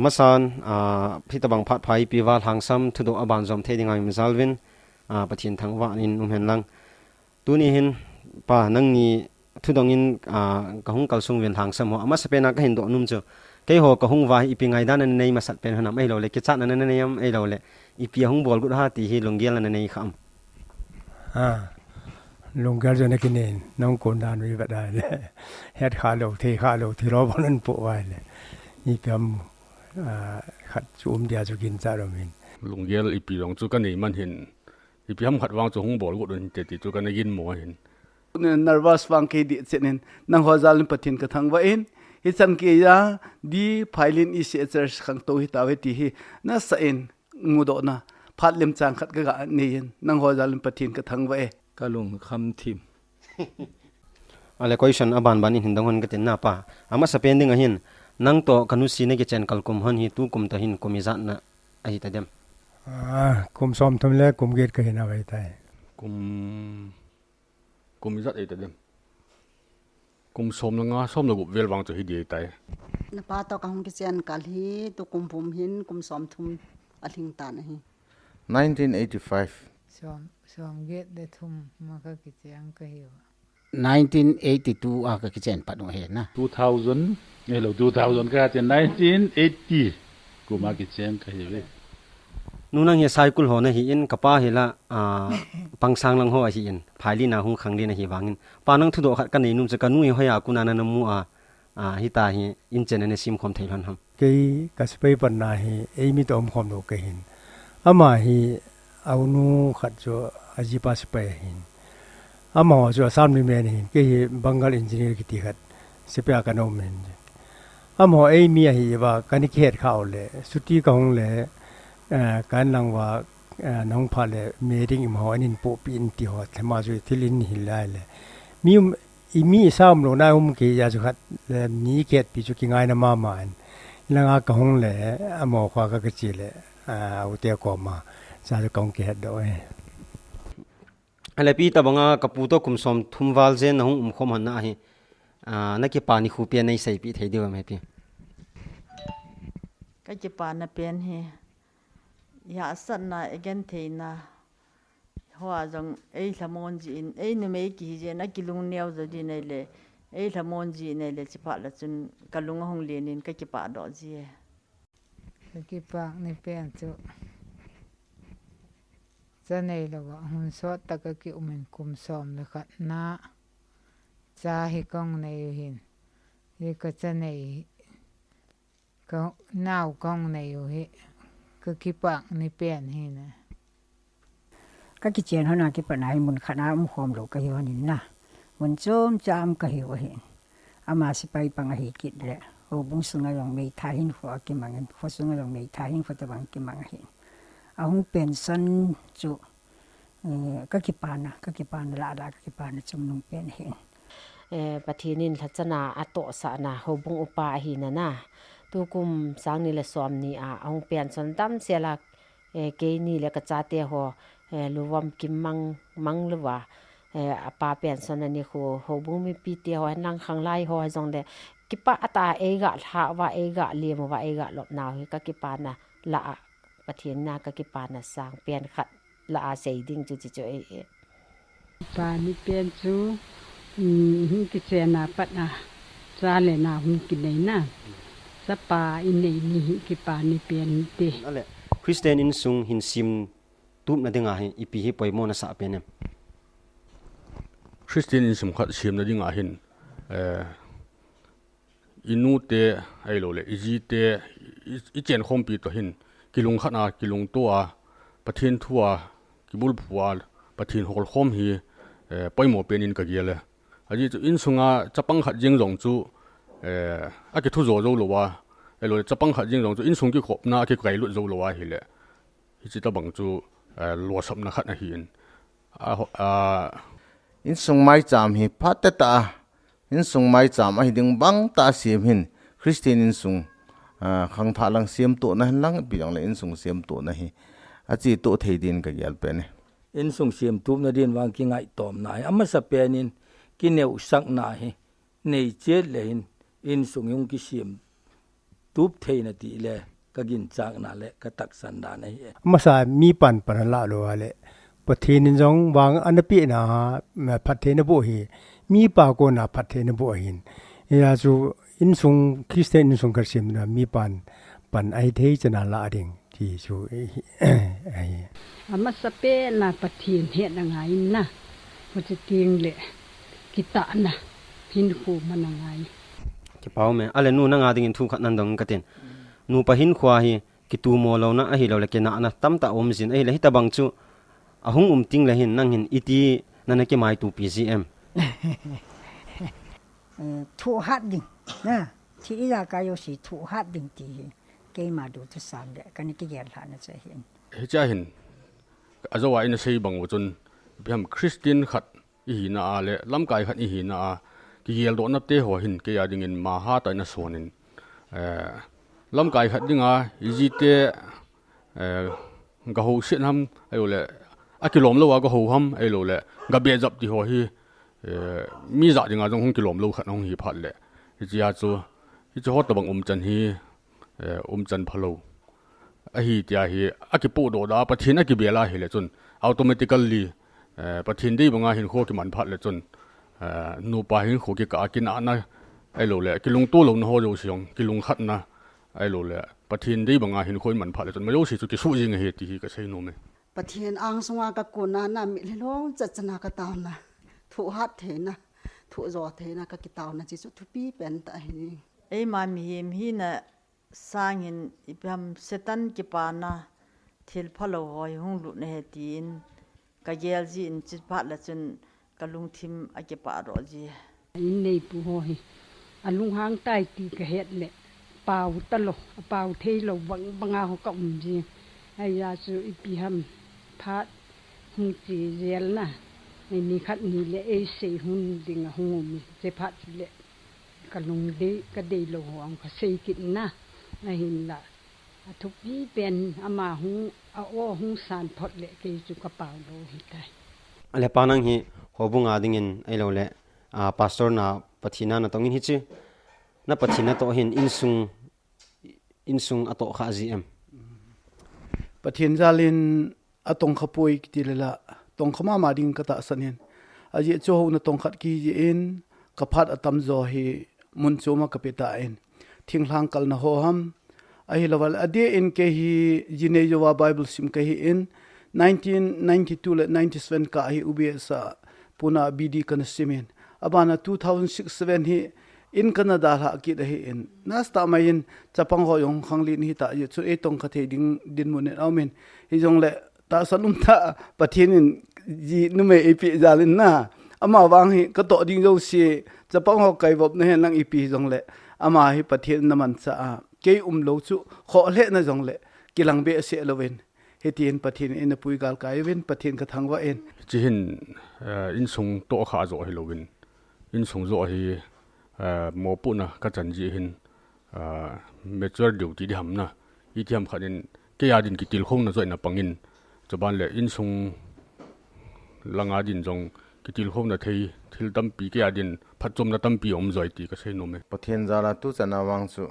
amasanพี่ตะบังพัดไผ่ปีวาทางซ้ำทุดอบันจอมเทดิงไงมิซาลวินปะทินทางวานินเห็นลังตัวนี้เห็นป่านั่งนี้ทุดงินกะหงกัลซุงเวียนทางซ้ำหัวอามาสเปนักเห็นตัวนุ่มเจอเกี่ยวกับหงวายอีปีไงด้านนั้นในมาสัตเป็นขนมไอเราเลยกิจจัดนั้นในยามไอเราเลยอีปีหงบอลกุดฮาตีฮีลงเกียร์นั้นในคำลงเกียร์จะนักเนนน้องคนดานวิบัติได้เลยเฮ็ดขาโลเทขาโลที่รอบนั้นปวดไว้เลยอีปีขัดจูมเดียจะกินจารมินลงเกียร์อีปีลงจุกันนี่มันเห็นอีปีทำขัดวางจุหงบอลกุดนั้นเจ็ดจุกันในยินหมัวเห็นnervous ฟังเคดิเสนนังหัวใจลิมปทินกระทั่งว่าเองฮิจันเกียร์ดีไพลินอิเสเจอร์ขังโตฮิตาเวทีฮีน่าเสียนงูโดนะพัดเล็มจางขัดกะนี่นังหัวใจลิมปทินกระทั่งว่ากะลงคำทิมอะไรก็ฉันอบันบันหินดังหันก็เต็นหน้าป่าอามาสเปนดิ้งหินนังโตกันุสีในกิจการกัลกุมหันฮิตุกุมตะหินกุมิจันนะไอฮิตาเดมกุมซ้อมทำเล็กกุมเกตก็เห็นเอาไว้ได้กุมจัดไอแต่เดิมกุมส้มละงาส้มละกุบเวลวางจะให้ดีใจนป้าตอกงกิเซียนกัลฮีตุกุมภูมิหินกุมซ้อมทุมอลิงตานะฮี1985ซ้อมเกตได้ทุมมาก็กิเซียนก็หิว1982ก็กิเซียนปัดหัวเห็นนะ2000เรา2000ก็จะ1980กูมากิเซียนก็หิวนู่นนั่งเฮียไซคุลหัวนะฮีอินกับป้าเฮละปังสังลังหัวฮีอินภายลีนาหงขังลีนะฮีวางินป้านั่งทุดอกกันนี่นุ่มจะกันนุ่ยหอยอากุนานันมัวฮิตาฮีอินเจนเนซิมคอมไทยลันฮัมเกี่ยกัสเปย์ปันนาฮีเอมิตอมคอมโลกหินอามาฮีเอานูขัดจ่ออาจิปัสเปย์หินอามาจ่อสามนิเมนหินเกี่ยบังกาลอินจิเนียร์กิติขัดสเปย์กันอมหินอามาเอมีฮีว่ากันนิเคตข้าวเลยสุดที่กองเลยการนังว่าน้องพาเลยเมริงอิมหอนินโปปีนติหอดมาจุที่ลินหิลายเลยมีซ้ำลงได้เกี่ยจุขัดนี้เกตปีจุกิงไงน้ำมามันแล้วก็คงเลยหมอควาก็กระจิเลยอุตยากรมาซาจะกองเกตด้วยอะไรปีตาบังกับปูโตกุมสมทุมวาลเซนหงคมหันนะฮีนักกีฬานี่คู่เปียในใส่ปีไทยเดียวไหมพี่ก็จะปานนะเปียนฮีอยากสั่นนะเอเกนเทนะหัวจังละมอนจีนนี่ไม่กี่เจนักกิลุงเนียวจะดีในเลยละมอนจีในเลยจิปะละจนกลุงห้องเรียนนี่ก็จิปะดอกจีก็กิปากในเปียนจุจะในละว่าหุ่นสดตะก็กิอุมันกุมซ้อมเลยค่ะนะจะให้กองในหินนี่ก็จะในก็น่าวกองในอยู่เฮก็คิดปากในเปลี่ยนให้นะก็กิเจียนเขาหน้ากิปนายมุนคณะมุขอมโลกหิวนี่นะมุนโจมจามก็หิวเห็นอามาสิไปปังหิกิดเลยโอ้บุ้งสุงลงไม่ทายหินหัวกิมังเงินหัวสุงลงไม่ทายหินหัวตะบังกิมังเห็นเอาหงเป็นสันจุก็กิปานะก็กิปานละก็กิปานจุ่มลงเป็นเห็นปะทีนินทัศนาอโตสะนะโหบุงอุปาหินะนะตุกุมสังนี่ละสอมนี่เอาเปลี่ยนสันตั้มเสียละเกนี่ละกระจาเตหัวลูวมกิมมังหรือว่าปาเปลี่ยนสันนี่คือโหบุงมีปีเตียวนั่งข้างไล่หัวจงเดกิปะตาเอกะทาว่าเอกะเลียมว่าเอกะหลบหนาวก็กิปานะละปะทีนะก็กิปานะสร้างเปลี่ยนขัดละอาเสยดิ้งจุจุปานี่เปลี่ยนจูกิเจนาปัดนะซาเลนาหุ่นกินไหนนะสปาอินนี่กิปานี่เปลี่ยนตีนั่นแหละคริสเตียนอินซุงหินซิมตุบนั่นเองอ่ะอีปีฮิปอยโมนัสอาเป็นเนี่ยคริสเตียนอินซุงขัดซิมนั่นเองอ่ะเห็นอินูเตไอโลเลอิจิเตอิเจนคอมปีตัวเห็นกิลุงขัดนากิลุงตัวประเทศทั่วกิบุลผัวประเทศฮอลคอมฮีปอยโมเป็นอินกะเกียเลยอันนี้อินซุงอ่ะจะปังขัดยิงรองจูอากิทุโจโจโลวะไอโลจะปังขัดยิงรองจูอินซุงกิขบนะอากิไกลุโจโลวะฮิเลฮิจิตาบังจูลัวสับนะขัดนะฮินอินซุงไม่จามฮิพัตตาอินซุงไม่จามไอดึงบังตาเสียมหินคริสเตียนอินซุงขังทาลังเสียมตัวนะลังปีหลังเลยอินซุงเสียมตัวนะฮิอาจีตัวเทียดินกะเกียลเป็นอินซุงเสียมทุบนะดินวางกิงไอตอมนายอามาสเปนินกินเนวสักนายในเจเลนอินซุงยงกิเสียมทุบเทนตีเลย ก็กินจากนั่นแหละก็ตักสันดานให้ มาสามีปันปันละโลอะไรประเทศนิจงวางอันปีนะพัฒเทนบุหีมีปากก็นะพัฒเทนบุหินยาจูอินซุงคริสเตียนอินซุงกระเสียมนะมีปันไอเทจะน่าละดิ่งที่จูไอมาสเปน่ะประเทศเฮ็ดยังไงนะมันจะเตียงแหละกิตะนะพินคูมันยังไงki pau me ale nu na nga ding thu khat nan dong katen nu pahin khwa hi ki tu mo lo na a hi lo le ke na na tam ta om jin ai le hi ta bang chu ahung ting le hin nang hin iti na na ke mai tu pcm 土哈丁那ที่อีกก็有是土哈丁的给嘛都是三的跟你个眼看那这些 cha hin azawa in sei bang wo chun biam christian khat i na ale lam kai khat i na ki yel do na te ho hin ke ya ding in ma ha ta na sonin lam kai khat dinga ji te ga ho shin ham ai lo le a kilom lo wa ga ho ham ai lo le ga be jap ti ho hi mi za dinga jong hong kilom lo khat hong hi phat le ji ya chu hot ta bang chan hi chan phalo a hi tia hi a ki pu do da pathin a ki bela hi le chun automatically pathin dei banga hin kho ki man phat le chun nu pa hin kho ki ka kin ana ai lo le ki lung tu lo no ho jo siong ki lung khat na ai lo le pathin dei banga hin khoi man phat le chun ma yo si chu ki su jing he ti hi ka sei no me ประเทศอังสวากกุนานะมิลิโลจัดนากตาวนะถูหัดเทนะถูจอเทนะกกิตาวนะจิสุทุปีเป็นตาหินไอ้มามีหินะสร้างหินอิบมเซตันกิปานะทิลพะโลหอยหงลุเนตีนกะเยลจีนจิพัดละจนกะลุงทิมอะกิปารอจีอินในปูหอยอันลุงหางใต้ตีกะเฮ็ดแหละเป่าตลกเป่าเทโลบังอาเขาก็จีไอ้ยาสูอีปีหำพัดหุงจีเรียลนะไอ้นี่คัดนี่เลยไอ้เสหุนดิงหงมีเจพัดเลยกะลุงเดกะเดโลอังก็เสกินนะไอ้หินละทุกที่เป็นอามาหุงเอาอ้อหุงสารพอดเลยเกจุกระเป๋าโลหิตได้ale panang hi hobung ading in ai lo le pastor na pathina na tongin hi chi na pathina to hin insung ato kha gm pathin zalin atong khapoi kitilala tong khama ma ding kata sanin aji cho ho na tong khat ki ji in kaphat atam zo hi mun choma kapeta in thinglang kal na ho ham ai lawal ade in ke hi jine jowa bible sim ke hi in 1992 le 97 ka hi ubsa puna bd kan simin abana 2006-7 hi in Canada ha ki da hi in nasta mai in chapang ho yong khanglin hi ta ye chu e tong khathe ding din mun ne aumen hi jong le ta sanum ta pathin in ji nume ep jalin na ama wang hi ka to ding jo si chapang ho kai bob ne lang ep jong le ama hi pathin naman cha ke lo chu kho le na jong le kilang be se lowen hetien pathin in pui gal kai wen pathin ka thangwa en chi hin in sung to kha zo hi lovin in sung zo hi mo pu na ka chan ji hin mature duty di hamna ithiam khanin ke ya din ki til khong na zoi na pangin choban le in sung langa din jong ki til khong na thei thil tam pi ke ya din phachom na tam pi om zoi ti ka sei no me pathian zala tu chana wang chu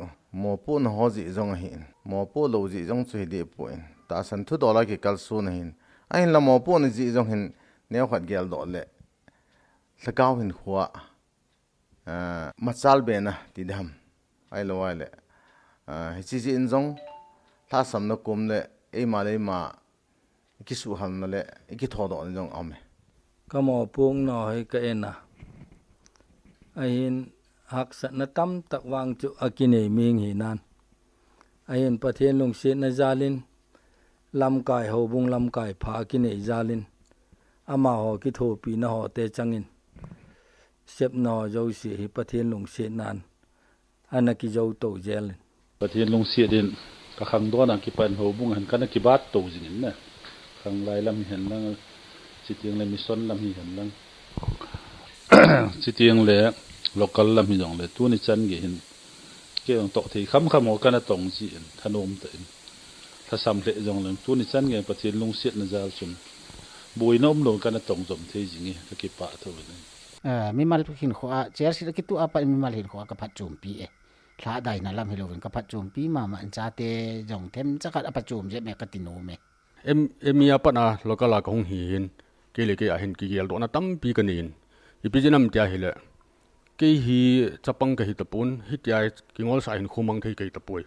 mo pu na ho ji jong hin mo pu lo ji jong chu de poin ta san thu dola ki kal su na hin ai la mo pu na ji jong hin neu khat gel do le thakaw hin khuwa machal be na ti dham ai lo wai le hi chi ji in jong tha sam na kum le ei ma le ma ki su ham na le ki tho do jong ame ka mo pung no hi ka ena ain hak sa na tam tak wang chu akine ming hi nan ain pathian lung se na jalin lam kai ho bung lam kai pha kine jalin ama ho ki tho pi na ho te changin sep no jo si hi pathian lung se nan anaki jo to jelin pathian lung se din ka khang do na ki pan ho bung han kana ki bat to jin na khang lai lam hen lang sitiang le mission lam hi hen lang sitiang le local lam hi jong le tu ni chan ge hin ke ong to thei kham kham ho kana tong ji thanom te tha sam le jong lang tu ni chan ge pathian lung se na jal chum bui nom lo kana tong jom thei jingi ka ki pa tho ni mi mal hin kho a cher si ki tu apa mi mal hin kho ka phat chum pi e พระใดนะลำให้โลกันก็ปัจจุมปีมามันจาเตจงเทมจักรปัจจุมเจแม่กติโนเมมีอาปนะโลกลากงหินเกลิเกยเห็นกิเกลโดนะตั้มปีกันนินอีปีจะนำใจเละเกฮีจะปังกะฮิตะปุนฮิตยายกิงอลสายหินคูมังเทกะฮิตะปุย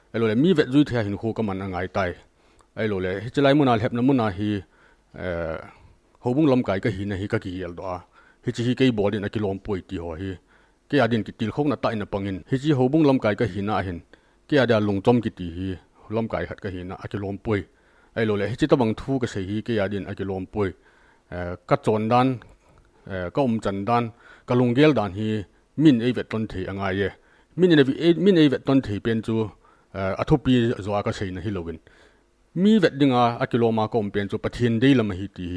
ไอโลเลมีเวทจุยเทียหินคูก็มันง่ายตายไอโลเลฮิจะไลมุนาเห็บน้ำมุนาฮีหูบุ้งลำไก่ก็หินนะฮีก็กิเกลโดอาฮิจิฮีเกยบอดินอะกิโลมปุยตีหัวฮีเกยอาดินกิติลโคกนะตายนะปังอินฮิจิหูบุ้งลำไก่ก็หินนะเห็นเกยอาดินลงจอมกิติฮีลำไก่หัดก็หินนะอะกิโลมปุยไอโลเลฮิจิตะบังทูก็เสียฮีเกยอาดินอะกิโลมปุยกัดจนดันก็จันดันกะลุงเกลดันฮีมินเอเวตต้นทีอ่างไงเยมินเอเวตต้นทีเป็นจูอัทุปีจัวก็เสียนะฮิโลวินมีเวตดึงอากิโลมาก็เป็นจูปะเทียนได้ละมาฮิตี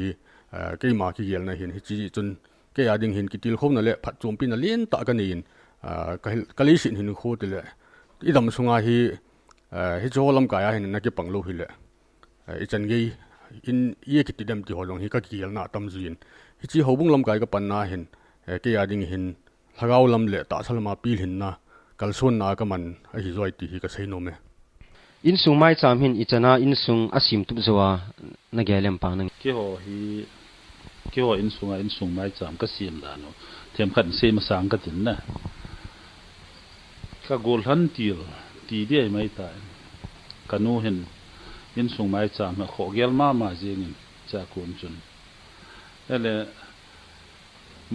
เกยมาคิเกลนะเห็นฮิจิจนเกยดึงเห็นกิติลคมนั่นแหละผัดจุ่มปีนั่นเลี้ยนตะกันนี่กะลิสินหินโคตรเลยอีดำสงาฮีฮิโจลำกายเห็นนักเก็บปังโลหิเลยอีจันเกยอินเยกิติดมติหัวลงฮิก็เกียลน่ะตำจุยนฮิจิหัวบุ้งลำไก่ก็ปันน่าเห็นเกียดิ่งเห็นถ้าเอาลำเละตาสลมาปีเห็นน่ะกัลส่วนน่ะก็มันไอ้ฮิจอยตีฮิก็ใช้โนเมอินสุงไม่จำเห็นอิจนาอินสุงอาศิมตุบจัวนักเกลมปังนึงเกี่ยวอินสุงไม่จำก็เสียมด่านเทียมขันเซมสังก็ถึงนะก็โกลหันตีเดียไม่ตายกันนู้เห็นอินสุงไม่จำมาขอเกลมาเจงินจากคนจนนั่นแหละ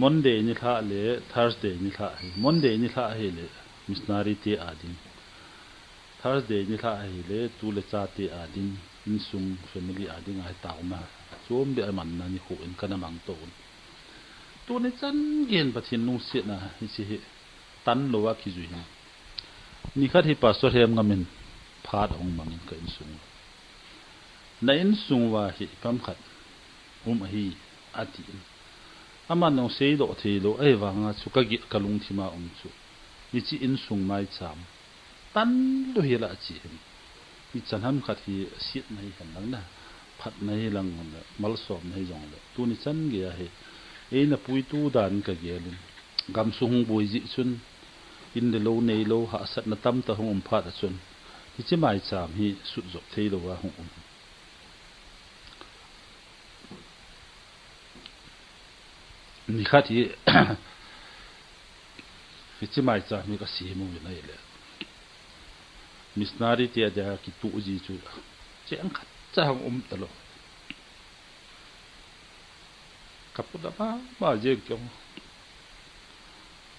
มันเดย์นี่ท่าเลย Thursday นี่ท่ามันเดย์นี่ท่าให้เลยมิสนารีเตอาดิน Thursday นี่ท่าให้เลยตูเลจ่าเตอาดินอินสุง family อาดินให้ตาวมาช่วงเดียวมันนั่นนี่โหอินกันมังโตนตัวนี้จันเกินปะทินนุ่งเสียนะฮิสิตันโลวะคิจุยนี่ขัดที่ปัสสาวะงามินพาดองมังกับอินสุงในอินสุงว่าฮิพัมขัดฮีอาทินอามันน้องเสียดอกเทโลไอ้วางสุกกิกลุงที่มาสุนี่จีอินสุงไม่จำตันโลเฮละจีนนี่จันทำขัดที่เสียในกันนั่งนะพัดในหลังมันละมัลสอบในจงเลยตัวนี้จันเกียร์เอ็นปุยตูดานกับเกียร์ลินกำสุงบุยจิชุนอินเดโลในโลหาสัตนตั้มตะหงพัดชุนนี่จีไม่จำฮีสุดจบเทโลว่าหงนี่ข้าที่ฟิจิไม่จ้ามีก็สีมุ้งอยู่ในเลยมิสนารีที่อาจจะคิดตัวจีจูเจ้าขัดจ้างตลอดกับพุทธมาเจ้าจง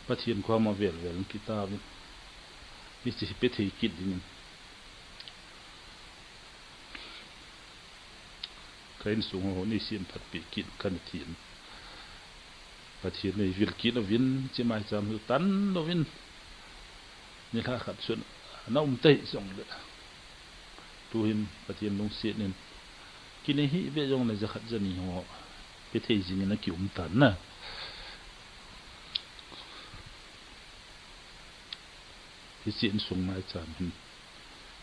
ประเทียนความมาเวลกิตาบินี่จะเป็นที่คิดดินใครสูงหัวนี่เสียมผัดปีกินกันเทียนประเทศในวิลกินวินจะไม่จำตันวินนี่ถ้าขัดส่วนน้าเตยส่งเลยตัวหินประเทศลงเสียนินกินให้เบี้ยจงในจะขัดจะนี่หัวไปเทจินนักกิมตันนะที่เสียนส่งไม่จำ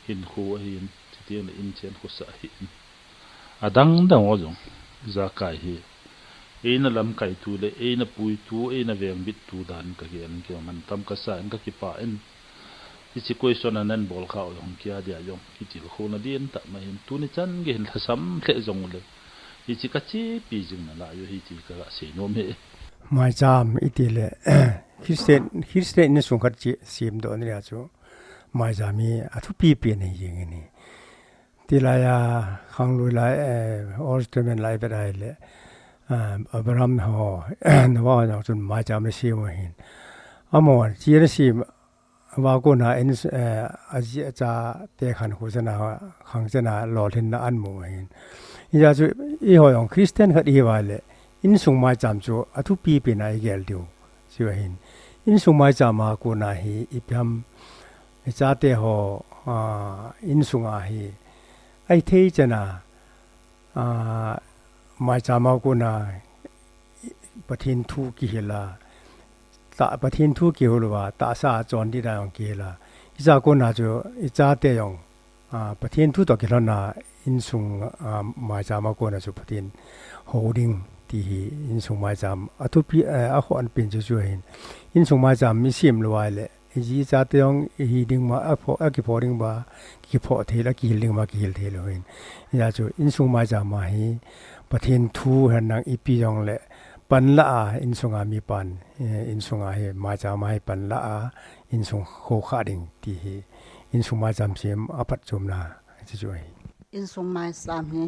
หินคู่หินที่เตียงในอินเชียนคู่สายหินดังว่าจงจะกายหิเอ็นลำไก่ตูเลยเอ็นปุยตูเอ็นเวียงบิดตูดานก็เกี่ยนเกี่ยวมันทำกระสานก็คิดป่าเอ็นที่สิคุยส่วนนั้นบอลเข้าอย่างเกี่ยเดียยงที่จิลโคนาเดียนแต่ไม่เห็นตูนี่จันเห็นซ้ำเละจงเลยที่จิกัจจิปีจึงนั่นละอยู่ที่จิกระเสียโนเมไม่จำอีทีเลยคริสเตียนนี่ส่งขัดจีเสียมโดนนี่อาจูไม่จำมีอัทุปีเปลี่ยนอย่างนี้ที่ลายขังลุยลายออสเตรเลียนลายไปได้เลยอับราฮัมฮอนว่าอย่างจนมาจำไม่เชื่อว่าเห็นอามันจีนสิว่ากูน่ะเอ็นอาจจะเตะขันหูชนะขังชนะหล่อเห็นน่ะอันมัวเห็นอีจะจู่อีหัวอย่างคริสเตียนขัดอีว่าเลยอินส่งมาจำจู่อัทุปีเป็นอะไรเกี่ยวดิวสิว่าเห็นอินส่งมาจำมากูน่ะเห็นอีพยามจะเตะหัวอินส่งอาเห็นไอ้เทจนะมาจามากุนาปะทินทุกิเฮลาตาปะทินทุกิโหลวาตาสาจอนดิดาองเกลาอิจากุนาจูอิจาเตยองปะทินทุตอกิลนาอินซุงมาจามากุนาจูปะทินโฮดิ้งที่อินซุงมาจามอทุปีอโหอันเป็นจูจูเห็นอินซุงมาจามมิซิมลวาเลอิ ji cha te ong hi ding ma a ki pho ding ba ki pho the la ki hil ding ma ki hil the lo hin ya chu in sung mai ja ma hi pathin thu han nang ipi yong le pan la a in sunga mi pan in sunga he ma cha ma he pan la a in sung kho kha ding ti hi in sung ma jam sim apat chum na chi chu hi in sung mai sam hi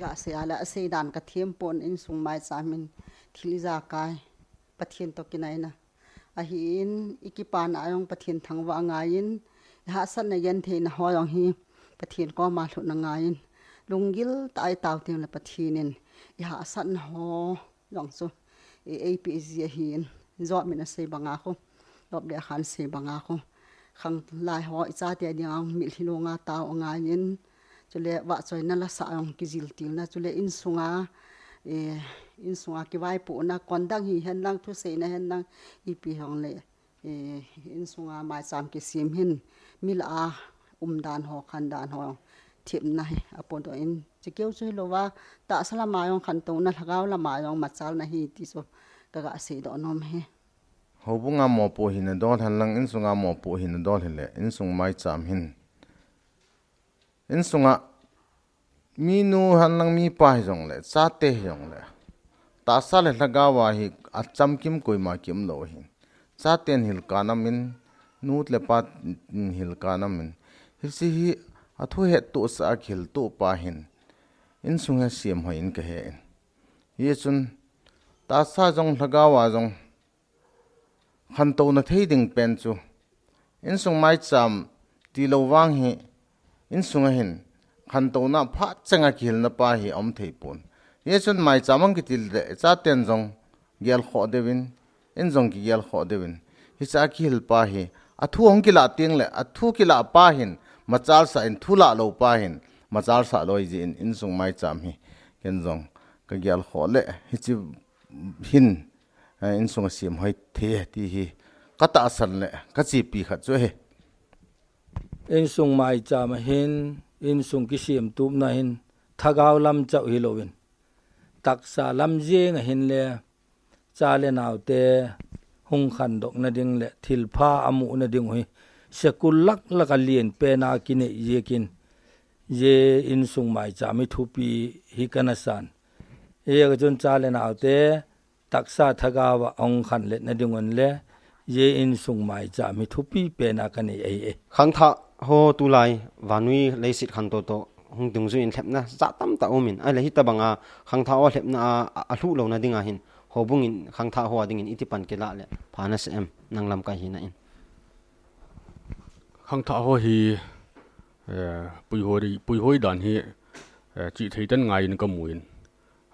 ga se ala se dan ka thiam pon in sung mai samin thiliza kai pathin to kinai na a hi in ikipan ayong pathin thangwa ngain ha san na yan the na hoyong hi pathin ko ma thu na ngain lungil tai taw tim la pathinin ya san ho long so apc hin zo mina se banga ko lob de khan se banga ko khang lai ho cha te diang mil hilonga taw ngain chule wa choi na la sa ong kizil til na chule in sunga ki vai pu na kondang hi hen lang thu se na hen lang ipi hong le in sunga mai sam ki sim hin mil a dan ho khan dan ho thim na apon to in chikeu chu lo wa ta sala ma yong khan to na thagaw la ma yong machal na hi ti so ka ga se do nom he hobunga mo po hin do than lang in sunga mo po hin do le in sung mai cham hin in sunga mi nu han lang mi pa jong le cha te jong le ta sa le lagawa hi acham kim koi ma kim lo hin cha ten hil kanamin nut le pat hil kanamin hi hi athu he to sa khil to pa hin in sunga siam ho in ka he ye chun ta sa jong lagawa jong khan to na thei ding pen chu in sung mai cham ti lo wang hi in sunga hin khan to na pha changa khil na pa hi om thei pon ye chun mai chamang ki til de cha ten jong gel kho devin in jong ki gel kho devin hi cha khil pa hi athu ong ki la ting le athu ki la pa hin machal sa in thula lo pa hin machal sa loi ji in sung mai cham hi ken jong ka gel kho le hi chi hin in sung sim hoi the ti hi kata san le ka chi pi kha chu he in sung mai cham hin in sung ki sim tup na hin thagaw lam chau hi lovin taksa lam jeng hin le cha le naw te hung khan dok na ding le thil pha amu na ding hi sekul lak la ka lien pe na kine yekin ye in sung mai cha mi thu pi hi kana san e ga chon cha le naw te taksa thagawa ong khan le na ding on le ye in sung mai cha mi thu pi pe na kane e khang tha ho tu lai wanui leisit khan to hung dung zu in thepna za tam ta omin ai le hi ta banga khang tha o thepna a hlu lo na dinga hin hobung in khang tha ho ding in itipan ke la le phana sem nanglam ka hi na in khang tha ho hi pui hoi dan hi chi thei tan ngai in ka muin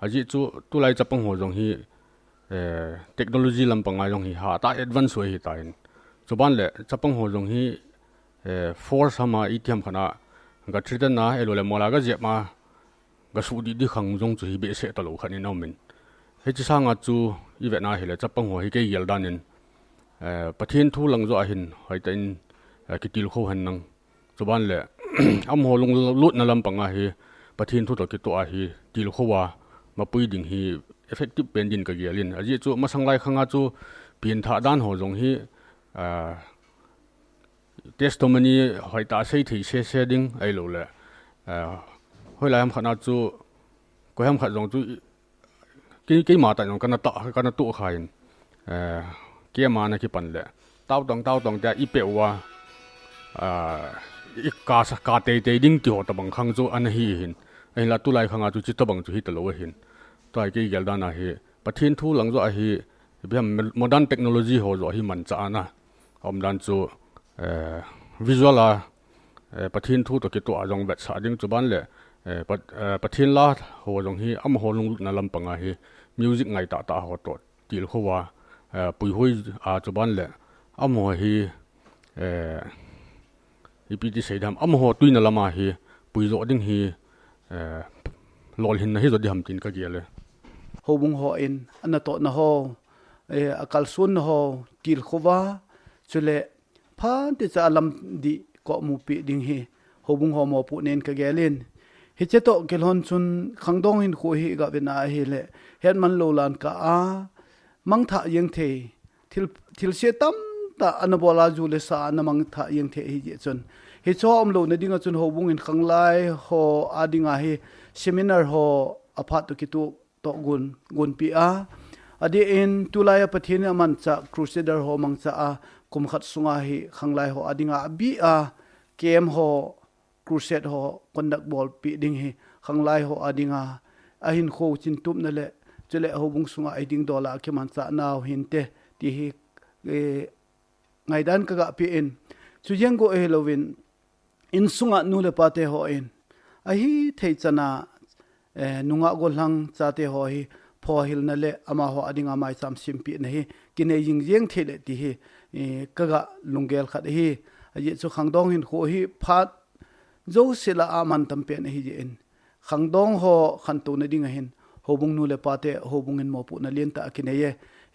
aji chu tu lai chapang ho jong hi technology lam pangai jong hi ha ta advance hi ta in chuban le chapang ho jong hi force hama itiam khana ga tritan na elo le mola ga je ma ga su di khang jong chu hi be se ta lo khani no min he chi sanga chu i ve na hi le chapang ho hi ke yel dan in pathin thu lang zo a hin hoi ta in ki til kho han nang chuban le am ho lung lut na lam panga hi pathin thu to ki to a hi til kho wa ma pui ding hi effective pen din ka gelin aji chu masang lai khanga chu pin tha dan ho jong hi testimony hoi ta sei thi se ding ai lo le hoi lai ham khana chu ko ham kha jong chu ki ma ta jong kana tu khain ke ma na ki pan le taw tong ta i pe wa i ka te ding ti ho ta bang khang chu an hi hin ai la tu lai khanga chu chi ta bang chu hi ta lo hin tai ke gel da na hi pathin thu lang zo a hi biam modern technology ho zo hi man cha na om dan chu visual a pathin thu to ke to ajong bet sa ding chu ban le pathin la ho jong hi am ho lung na lam panga hi music ngai ta ho to til kho wa pui hoi a chu ban le am ho hi ipiti seidam am ho tuina lama hi pui zo ding hi lol hin na hi zo di ham tin ka gele ho bung ho in ana to na ho akal sun ho kil khowa chule phan ti cha lam di ko mu pi ding hi ho bung ho mo pu nen ka gelin hi che to kel hon chun khangdong hin khu hi ga bena hi le het man lo lan ka a mang tha yeng the thil se tam ta anabola ju le sa namang tha yeng the hi je chun hi chom lo na dinga chun ho bung in khanglai ho adinga hi seminar ho aphat to kitu to gun pi a adi in tulaya pathina man cha crusader ho mang cha a kum khat sunga hi khanglai ho adinga bi a kem ho crusade ho conduct ball pi ding hi khanglai ho adinga ahin kho chin tup na le chele ho bung sunga ai ding dola ke man cha naw hin te ti hi ngai dan ka ga pi in chu jeng go halloween in sunga nu le pa te ho in a hi thei chana nunga go hlang cha te ho hi pho hil na le ama ho adinga mai cham sim pi na hi kine jing jeng the le ti hi ka ga lungel khat hi a ye chu khangdong hin kho hi phat zo sila a man tam pe na hi je in khangdong ho khan tu na ding hin hobung nu le pa te hobung in mo pu na len ta kine ye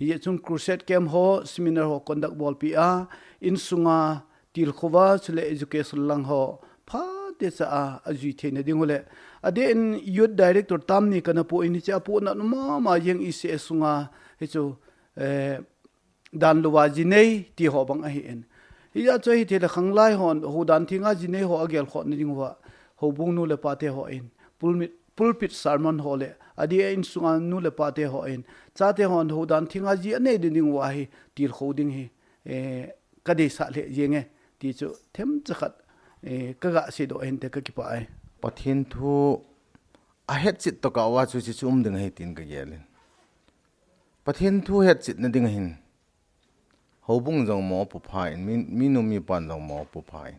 ye chung crusade kem ho seminar ho conduct ball pi a in sunga til khowa chule education lang ho pha te cha a aji the na ding hole ade in youth director tam ni kana po in cha po na ma yeng ise sunga he chu dan luwa ji nei ti ho bang a hi en ya choi the la khanglai hon ho dan thinga ji nei ho agel kho ni ding wa ho bung nu le pa te ho in pulpit sermon hole adi in sunga nu le pa te ho in cha te hon ho dan thinga ji ane ding wa hi tir khoding hi kade sa le yenge ti chu them chakhat kaga se do en te ka ki pa ai pathin thu a het chit to ka wa chu chi chum ding he tin ka yelen pathin thu het chit na ding hin hobung jong mo pu phai mi nu mi pan jong mo pu phai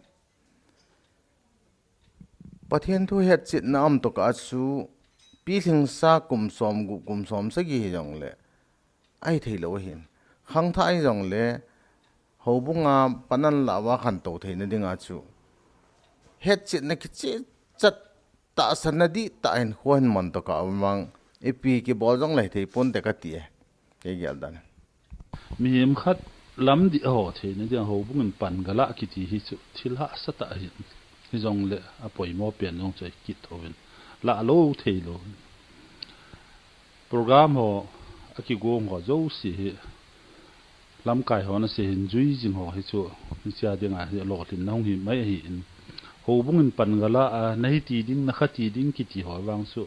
pathin thu het chit na am to ka chu pi thing sa kum som sa gi jong le ai thei lo hin khang thai jong le hobunga panan la wa khan to thei na dinga chu het chit na ki chi chat ta sanadi ta en hoan man to ka mang epi ki bol jong lai thei pon te ka ti ke gyal dan mi hem khat lam di ho thei na dia hobung pan gala ki ti hi chu thil ha sa ta hi hi jong le apoi mo pen jong chai ki thowen la lo thei lo program ho aki go ngo zo si hi lam kai ho na se hin jui jing ho hi chu ni cha de nga lo tin nong hi mai hi in ho bung in pan gala a nei ti ding na khati ding ki ti ho wang su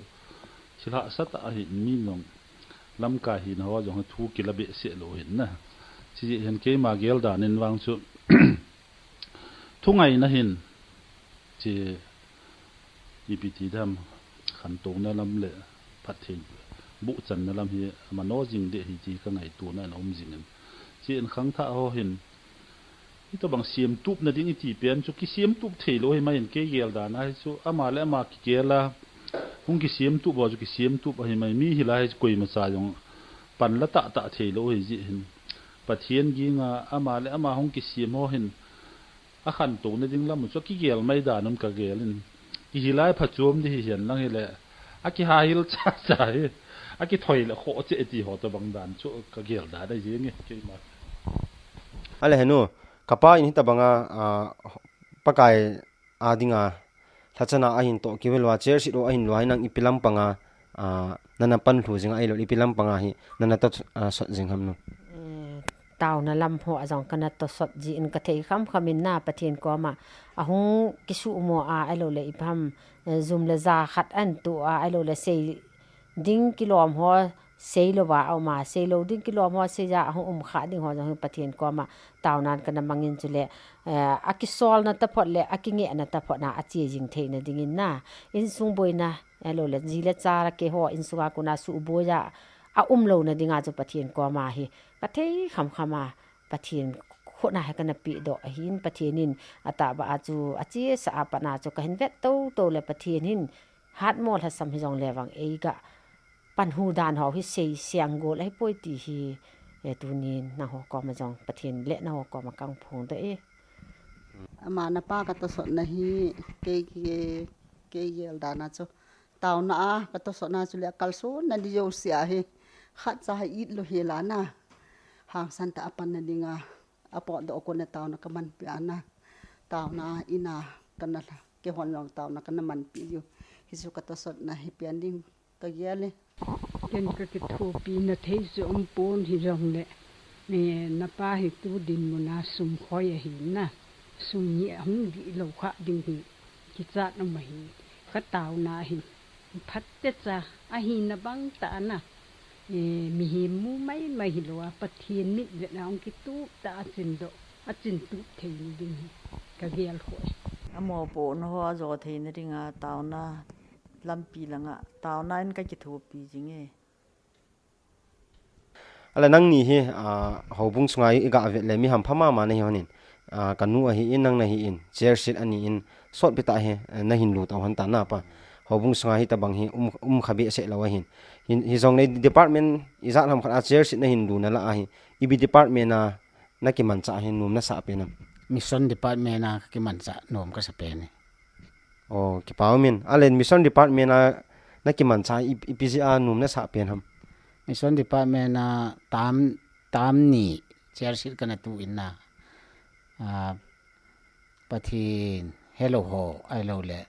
chila sa ta hi mi nong lam kai hi na ho jong thu ki la be se lo hin na chi hen ke ma gel da nen wang chu thungai na hin chi ipiti dam khan tong na lam le pathin bu chan na lam hi mano jing de hi chi ka ngai tu na nom jing en chi en khang tha ho hin i to bang siam tup na ding ti pen chu ki siam tup thei lo hi mai en ke gel da na chu ama le ama ki kela hung ki siam tup bo chu ki siam tup hi mai mi hi lai koi ma sa jong pan la ta thei lo hi ji hin pathian gi nga ama le ama hung ki siam ho hin a khan to na ding lam chu ki gel mai da nun ka gelin ki hilai phachom di hian lang hele aki ha hil cha cha hi aki thoi la kho che ti ho to bang dan chu ka gel da dai je nge ke ma ale henu kapa in hita banga pakai adinga thachana ahin to kiwelwa chair si ro ahin lwai nang ipilam panga nana pan thu jinga ai lo ipilam panga hi nana to sot jing hamnu tàu na lam ho azong kana to sot ji in ka thei kham khamin na pathin ko ma ahung kisu mo a alo le ipam zum le za khat an tu a alo le sei ding kilom ho sei lo wa au ma sei lo ding kilom ho sei ja ahung kha ding ho jong pathin ko ma taw nan kana mangin chule akisol na ta phot le akinge na ta phot na achi jing thei na ding in na in sung boina alo le ji le cha ke ho in suga kuna su boya a lo na dinga chu pathin ko ma hi pathei kham khama pathin khona ha kana pi do hin pathinin ata ba chu achi sa apana chu ka hin vet to le pathin hin hat mol ha sam hi jong lewang e ga pan hu dan ho hi sei siang go lai poi ti hi tunin na ho ko ma jong pathin le na ho ko ma kang phung te e ama na pa ka to so na hi ke yel da na chu taw na ka to so na chu le kal so na di yo sia hi khat cha hi lo hi la na hang san ta apan na dinga apo do ko na taw na ka man pi ana taw na ina kana ke hon long taw na kana man pi yu hi su ka to so na hi pian ding ka yele ken ka ki thu pi na thei su pon hi rong le nè na pa hi tu din mu na sum khoi hi na sum nhẹ hung đi lâu khá đình hi ki cha na mai ka tao na hi phat te cha a hi na bang ta na mi hi mu mai mai hi lo pa thien ni le na ong ki tu ta chin do a chin tu thei ni ding ka gel khoi amo po no ho zo thei na ringa taw na lampi langa taw na in ka ki thu pi jinge ala nang ni hi hobung sungai iga ve le mi ham phama ma ne honin kanu a hi in nang na hi in chair seat ani in sot bita he na hin lu taw han ta na pa hobung sungai hi tabang hi khabe se lawa hin hi zong nei department izat ham kha chair seat na hin lu na la hi ibi department na ki man cha hin num na sa pe na mission department na ki man cha nom ka sa pe ni o ki pawmin alen mission department na ki man cha ipca num na sa pe ham mission department na tam ni chair seat kana tu in na pathin hello ho ai lo le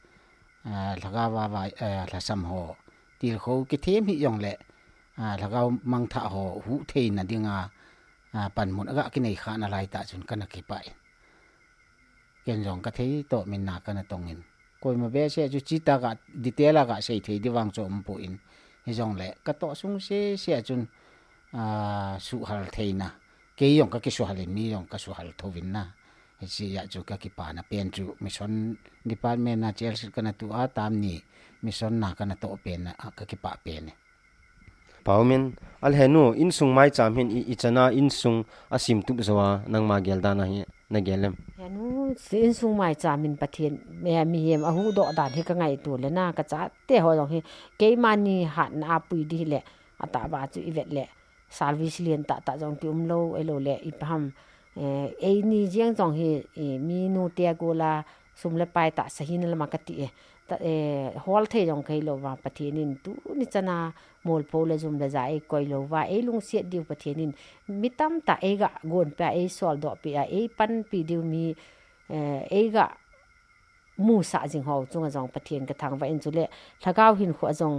laga wa la sam ho til kho ki them hi yong le laga mang tha ho hu thei na dinga pan mun aga ki nei kha na lai ta chun kana ki pai ken jong ka thei to min na kana tongin koi ma be se chu chi ta ga detail ga sei thei diwang chom pu in hi jong le ka to sung se chun su hal thei na ke yong ka ki su hal mi yong ka su hal thovin na si ya chu ka ki pa na pen chu mission department na chair sit kana tu a tam ni mission na kana to pen na ka ki pa pen pawmin al henu in sung mai cham hin I chana in sung asim tu zawa nang ma gel dana hi na gelem henu sin sung mai chamin pathian me mi hem a hu do dan he ka ngai tu le na ka cha te ho jong hi ke mani hat na pui di le ata ba chu I vet le service lien ta jong ti lo e lo le I pham ni jiang jong hi mi nu te go la sum le pai ta sahin le ma ka ti ta hol the jong kai lo wa pathianin tu ni chana mol po le zum le za koi lo wa lung siat diu pathianin mitam ta ga gon pa sol do pi pan pi diu mi ga mu sa jing ho chung jong pathian ka thang wa in chu le thagau hin kho jong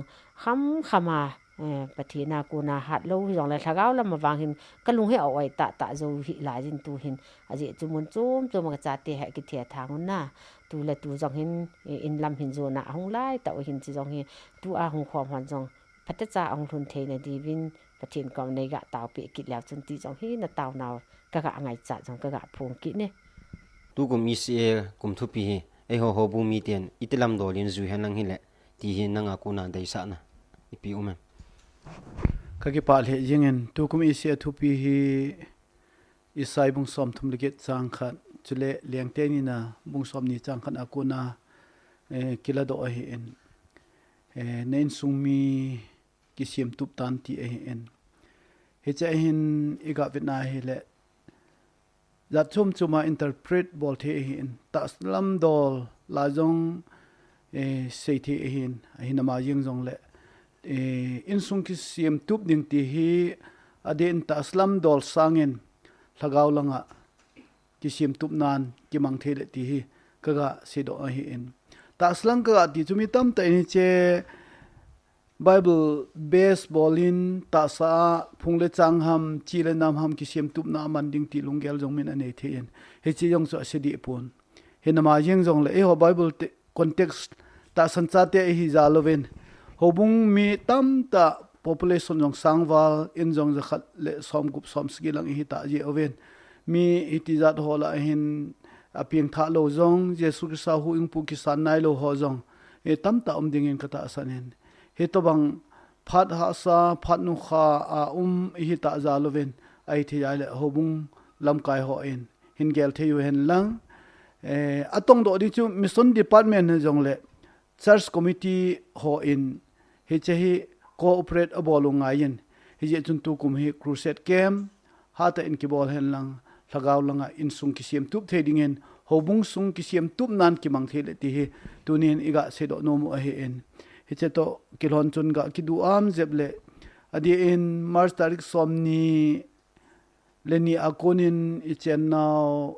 khama pathina ko na hat lo jong le thagau lam wang hin kalung he oi ta zo hi la jin tu hin aji chumun chum ka cha te ha ki thia thang na tu le tu jong hin in lam hin zo na hong lai ta hin chi jong hi tu a hong khom han jong phatta cha ong thun the na di win pathin kom nei ga taw pe ki la chun ti jong hi na taw naw ka ga ngai cha jong ka ga phung ki ne tu kum mi se kum thu pi he ho bu mi ten itilam dolin zu han nang hi le ti hin nang a ku na dai sa na ipi umen kaki pa le jingen tu kum isi thu pi hi isai bung som thum le get chang khat chule leng te ni na bung som ni chang khat akuna kila do hi en nen sung mi ki sim tup tan ti en he cha hin iga vitna hi le zat chum chuma interpret bol the hin ta slam dol la jong sei the hin hinama jing jong le in sung ki sim tup ding ti hi aden ta slam dol sangen lagaw langa ki sim tup nan ki mang the le ti hi kaga se do hi en ta slang ka ti chumi tam ta ni che bible baseball in ta sa phungle chang ham chile nam ham ki sim tup na man ding ti lungel jong min ane the en he chi jong so se di pon hinama jing jong le ho bible context ta san cha te hi zaloven hobung mi tam ta population jong sangwal in jong zakhat le som gup som skilang hi ta je oven mi itizat hola hin apiang tha lo jong jesu krista hu ing pu ki san nai lo ho jong e tam ta ding in kata sanen he to bang phat ha sa phat nu kha hi ta zaloven ai thi ya le hobung lam kai ho in hin gel the yu hen lang atong do di chu mission department jong le church committee ho in he che hi cooperate abolunga yin hi je chun tu kum hi crusade camp ha ta in ki bol hen lang lagaw langa in sung ki siam tup theding en hobung sung ki siam tup nan ki mang thele ti hi tunin iga se do no mu a he en hi che to kilhon chun ga ki du am jeble adi in march tarik somni leni akonin ichen now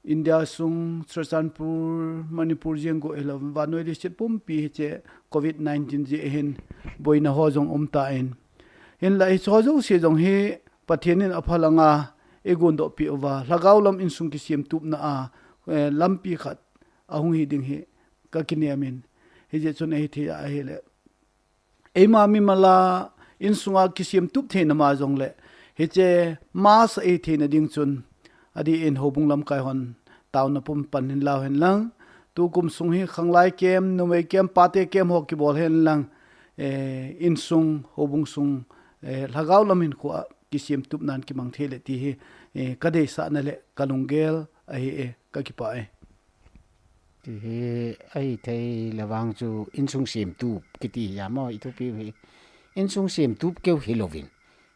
India sung Srasanpur Manipur jeng go elo vanoi le chet pum pi che COVID-19 je hen boina ho jong ta en la so jo se jong he pathianin aphalanga egon do pi wa lagaw lam insung ki siam tup na a lampi khat ahung hi ding hi ka kiniamin hi je chun ei thi a hele ema mi mala insunga ki siam tup the na ma jong le hi che mas ei the na ding chun adi in hobung lam kai hon taw na pum pan hin law hen lang tu kum sung hi khanglai kem numei kem pate kem ho ki bol hen lang insung hobung sung lagaw lam hin ko ki siam tup nan ki mang thele ti hi kadei sa na le kalungel ai ka ki pa thì ấy thấy là vang chu in sung xiêm tu cái gì ya mà itu pi in sung xiêm tu kêu Halloween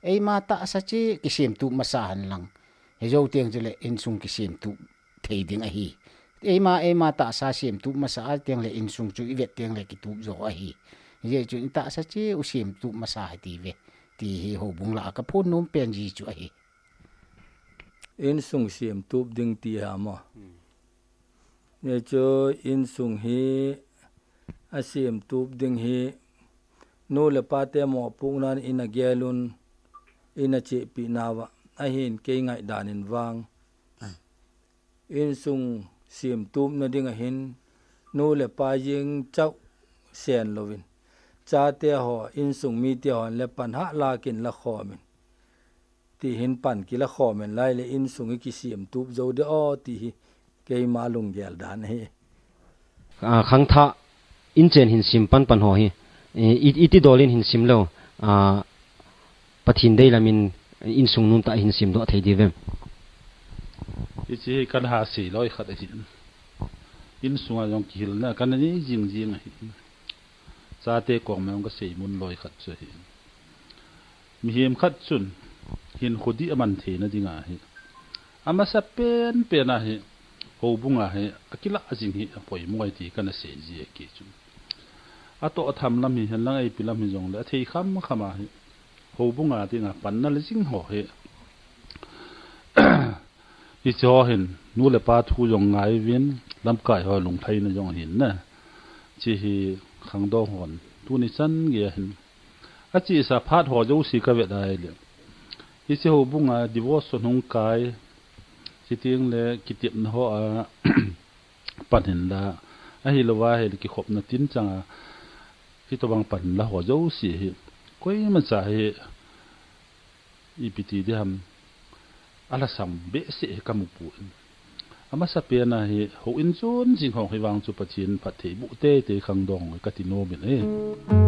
ấy mà ta sa chi cái xiêm tu mà sa han lang hay dâu tiếng cho lệ in sung cái xiêm tu thấy tiếng ấy mà ta sa xiêm tu mà sa tiếng lệ in sung chu việt tiếng lệ cái tu zo ấy vậy chu ta sa chi u xiêm tu mà sa thì về thì hồ bung la cái phun nôm pen gì chu ấy in sung xiêm tu ding ti ha màเนี่ยจะอินสุงฮีอาเซียมตูบดิงฮีนู่เลปาเตมอปุงนันอินาเกลุนอินาเจปีนาวะอาหินเกยไงดานินวางอินสุงเซียมตูบนดิงหินนู่เลปายิงเจ้าเซียนโลวินจาเตหออินสุงมีเตหอนเลปันหะลากินละขอมินที่หินปั่นกิละขอมินไล่เลอินสุงกิเซียมตูบโจเดอที่cái mà lùng gel đàn hi khang tha in chen hin sim pan ho hi iti dolin hin sim lo pathin dei lamin in sung nun ta hin sim do thei divem ichi kan ha si loi khat hi in sunga jong kil na kan ni jing jing hi cha te kong meng ka sei mun loi khat che hi mi hem khat chun hin khudi aman the na dinga hi ama sa pen na hi hồ bung à hay akila azing hi poi moi ti kana se ji ke chu ato tham lam hi han lang ai pilam hi jong la thei kham khama hi hồ bung à ti na pan na le jing ho he i cho hin nu le pa thu jong ngai win lam kai ho lung thai na jong hin na chi hi khang do hon tu ni chan ge hin a chi sa phat ho jo si ka ve dai le i chi hồ bung à divorce so nong kai chỉ tiếng là kỷ niệm họ bản hình là ai là vai thì khop na tin chăng khi tôi bằng bản là họ dấu xỉ quay mà giải ipt đi ham ala sam be se kamu pu ama sa pe na hi ho in chun jing hong hi wang chu pathin phathei bu te khang dong ka ti no min